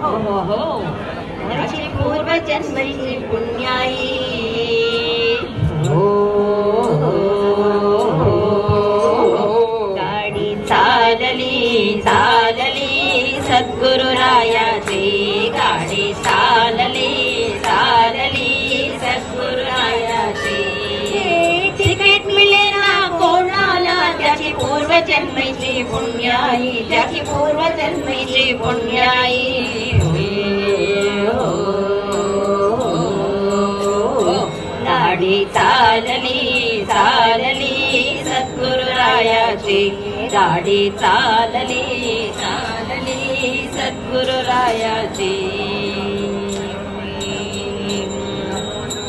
हो हो त्याची पूर्वजन्मची पुण्याई गाडी चालली चालली सद्गुरुरायाची गाडी चालली चालली सद्गुरुरायाची तिकीट मिळे ना कोणाला त्याची पूर्वजन्मीची पुण्याई त्याची पूर्वजन्मीची पुण्याई गाडी चालली चालली सद्गुरुरायाची गाडी चालली चालली सद्गुरुरायाची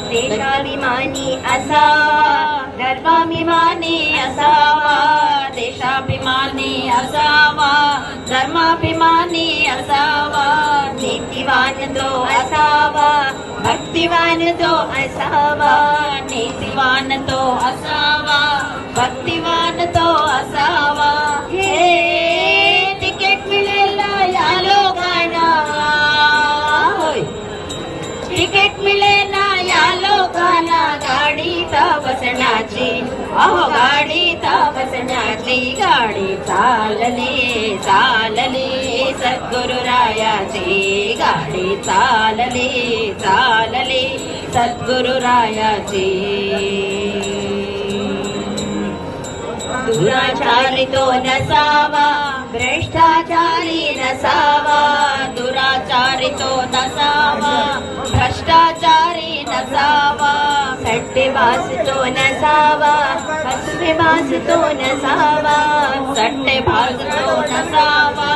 देशाभिमानी असावा धर्माभिमानी असावा देशाभिमानी असावा धर्माभिमानी असावा नीतिवान तो असावा भक्तिवान तो असावा नीतिवान तो असावा भक्तिवान तो असावा हे तिकीट मिळेल या लोकांना तिकीट मिळेल या लोकांना गाडीत बसण्याची गाडीत बसण्याची गाडी चालली चालली सद्गुरुरायाची गाडी चालली चालली सद्गुरुरायाची दुराचारी तो नसावा भ्रष्टाचारी नसावा दुराचारी तो नसावा भ्रष्टाचारी नसावा सट्टेबाज तो नसावा फसवेबाज तो नसावा सट्टेबाज तो नसावा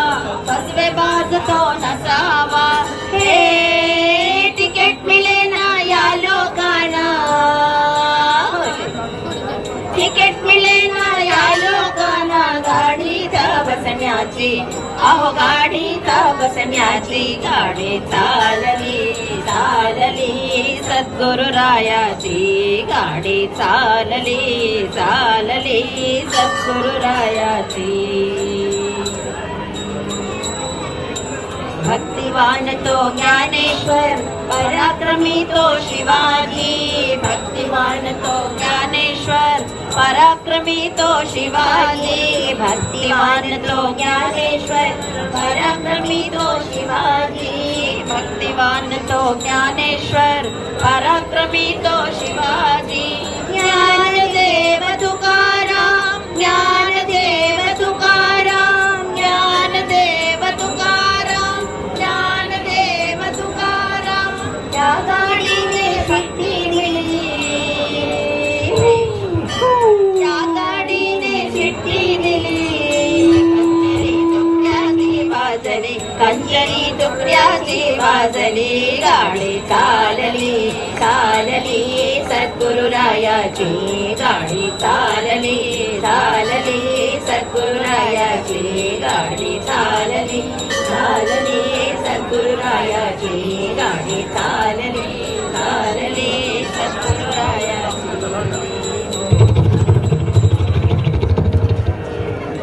फसवेबाज तो नसावा हे तिकीट मिळे ना या लोकांना तिकीट मिळे ना या लोकांना गाडीत बसण्याची गाडीत बसण्याची गाडी चालली चालली सद्गुरुरायाची गाडी चालली चालली सद्गुरुरायाची भक्तिवान तो ज्ञानेश्वर पराक्रमी तो शिवाजी भक्तिवान तो ज्ञानेश्वर पराक्रमी तो शिवाजी भक्तिवान तो ज्ञानेश्वर पराक्रमी तो शिवाजी भक्तिवान तो ज्ञानेश्वर पराक्रमी तो शिवाजी ज्ञानदेव तुकाराम ज्ञानदेव तुकाराम ज्ञानदेव तुकाराम ज्ञानदेव तुकाराम त्या गाडीने शिट्टी दिली त्या गाडीने शिट्टी दिली कंजरी तुकड्याची वाजली गाडी चालली चालली सद्गुरुरायाची गाडी चालली चालली सद्गुरुरायाची गाडी चालली चालली सद्गुरुरायाची गाडी चालली